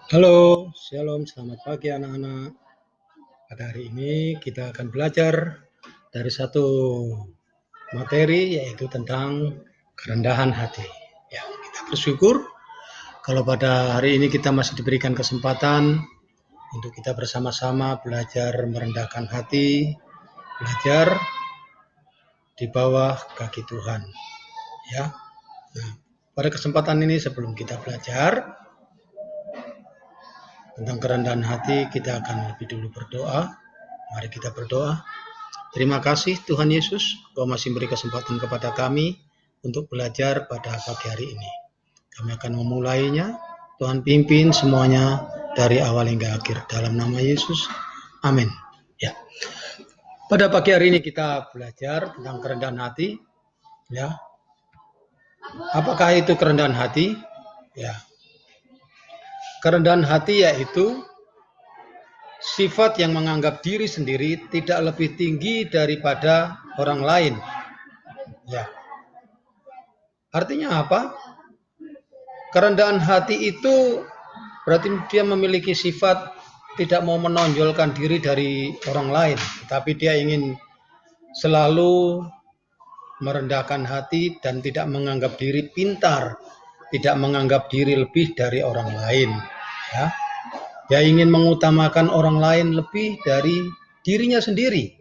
Halo, shalom, selamat pagi anak-anak. Pada hari ini kita akan belajar dari satu materi yaitu tentang kerendahan hati. Ya, kita bersyukur kalau pada hari ini kita masih diberikan kesempatan untuk kita bersama-sama belajar merendahkan hati, belajar di bawah kaki Tuhan. Ya. Nah, pada kesempatan ini sebelum kita belajar tentang kerendahan hati, kita akan lebih dulu berdoa. Mari kita berdoa. Terima kasih Tuhan Yesus, Kau masih beri kesempatan kepada kami untuk belajar pada pagi hari ini. Kami akan memulainya. Tuhan pimpin semuanya dari awal hingga akhir. Dalam nama Yesus, amin. Ya. Pada pagi hari ini kita belajar tentang kerendahan hati. Ya. Apakah itu kerendahan hati? Ya. Kerendahan hati yaitu sifat yang menganggap diri sendiri tidak lebih tinggi daripada orang lain. Ya. Artinya apa? Kerendahan hati itu berarti dia memiliki sifat tidak mau menonjolkan diri dari orang lain, tapi dia ingin selalu merendahkan hati dan tidak menganggap diri pintar, tidak menganggap diri lebih dari orang lain. Ya. Dia ingin mengutamakan orang lain lebih dari dirinya sendiri.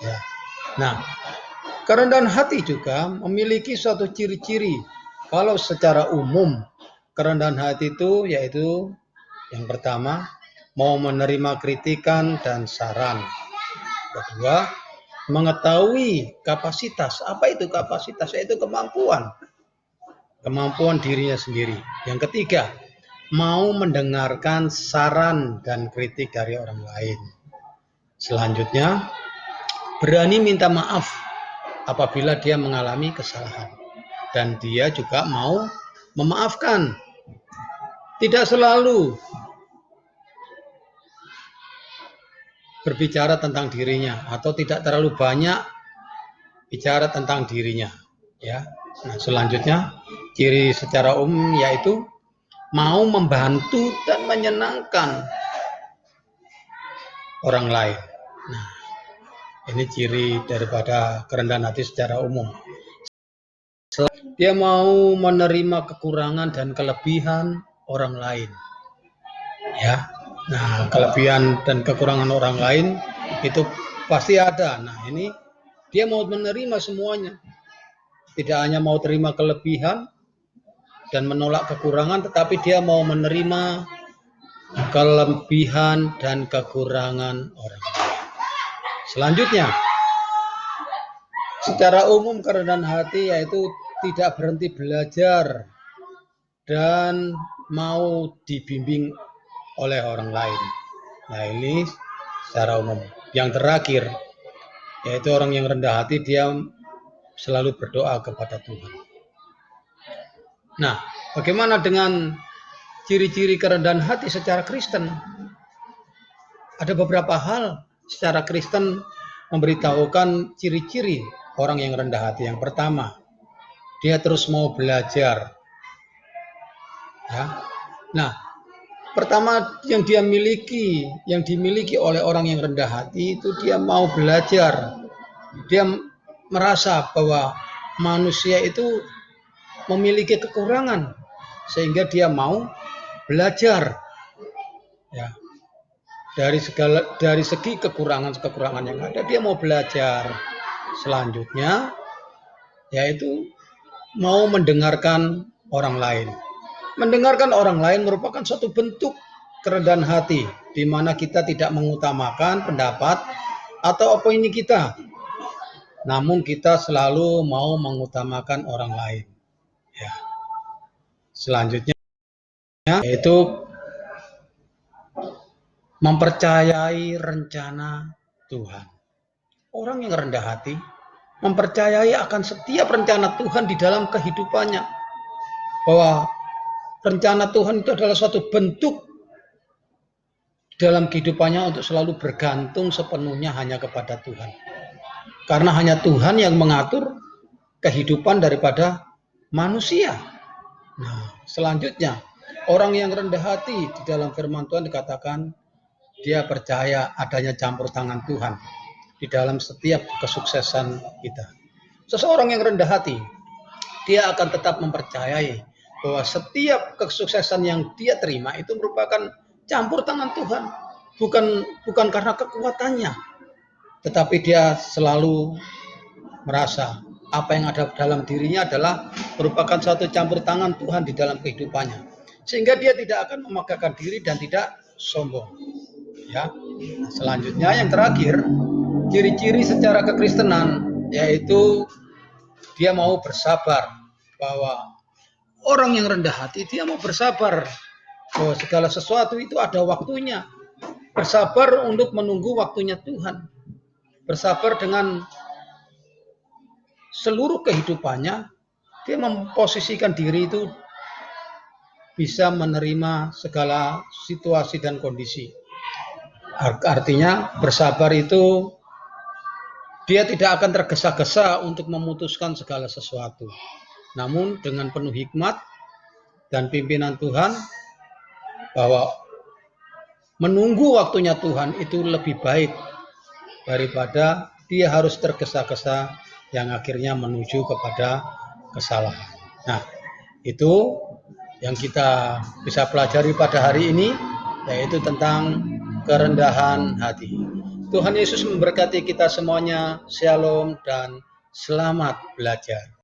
Ya. Nah, kerendahan hati juga memiliki suatu ciri-ciri. Kalau secara umum, kerendahan hati itu yaitu yang pertama, mau menerima kritikan dan saran. Kedua, mengetahui kapasitas. Apa itu kapasitas? Yaitu kemampuan. Kemampuan dirinya sendiri. Yang ketiga, mau mendengarkan saran dan kritik dari orang lain. Selanjutnya, berani minta maaf apabila dia mengalami kesalahan. Dan dia juga mau memaafkan. Tidak selalu berbicara tentang dirinya atau tidak terlalu banyak bicara tentang dirinya. Ya. Nah, selanjutnya, ciri secara umum yaitu mau membantu dan menyenangkan orang lain. Nah, ini ciri daripada kerendahan hati secara umum. Dia mau menerima kekurangan dan kelebihan orang lain. Ya. Nah, kelebihan dan kekurangan orang lain itu pasti ada. Nah, ini dia mau menerima semuanya. Tidak hanya mau terima kelebihan dan menolak kekurangan, tetapi dia mau menerima kelebihan dan kekurangan orang lain. Selanjutnya, secara umum kerendahan hati yaitu tidak berhenti belajar dan mau dibimbing oleh orang lain. Nah, ini secara umum. Yang terakhir, yaitu orang yang rendah hati, dia selalu berdoa kepada Tuhan. Nah, bagaimana dengan ciri-ciri kerendahan hati secara Kristen? Ada beberapa hal secara Kristen memberitahukan ciri-ciri orang yang rendah hati. Yang pertama, dia terus mau belajar. Ya. Nah, pertama yang dimiliki oleh orang yang rendah hati itu dia mau belajar. Dia merasa bahwa manusia itu memiliki kekurangan sehingga dia mau belajar. Ya. Dari segi kekurangan yang ada, dia mau belajar. Selanjutnya yaitu mau mendengarkan orang lain. Mendengarkan orang lain merupakan suatu bentuk kerendahan hati, di mana kita tidak mengutamakan pendapat atau opini kita, namun kita selalu mau mengutamakan orang lain. Ya. Selanjutnya yaitu mempercayai rencana Tuhan. Orang yang rendah hati mempercayai akan setiap rencana Tuhan di dalam kehidupannya, bahwa rencana Tuhan itu adalah suatu bentuk dalam kehidupannya untuk selalu bergantung sepenuhnya hanya kepada Tuhan. Karena hanya Tuhan yang mengatur kehidupan daripada manusia. Nah, selanjutnya, Orang yang rendah hati di dalam firman Tuhan dikatakan dia percaya adanya campur tangan Tuhan di dalam setiap kesuksesan kita. Seseorang yang rendah hati, dia akan tetap mempercayai bahwa setiap kesuksesan yang dia terima itu merupakan campur tangan Tuhan, bukan karena kekuatannya, tetapi dia selalu merasa apa yang ada dalam dirinya adalah merupakan suatu campur tangan Tuhan di dalam kehidupannya, sehingga dia tidak akan memegahkan diri dan tidak sombong. Ya, selanjutnya yang terakhir, ciri-ciri secara kekristenan yaitu dia mau bersabar, bahwa orang yang rendah hati dia mau bersabar bahwa segala sesuatu itu ada waktunya. Bersabar untuk menunggu waktunya Tuhan. Bersabar dengan seluruh kehidupannya, dia memposisikan diri itu bisa menerima segala situasi dan kondisi. Artinya bersabar itu dia tidak akan tergesa-gesa untuk memutuskan segala sesuatu. Namun dengan penuh hikmat dan pimpinan Tuhan, bahwa menunggu waktunya Tuhan itu lebih baik daripada dia harus tergesa-gesa yang akhirnya menuju kepada kesalahan. Nah, itu yang kita bisa pelajari pada hari ini, yaitu tentang kerendahan hati. Tuhan Yesus memberkati kita semuanya. Shalom dan selamat belajar.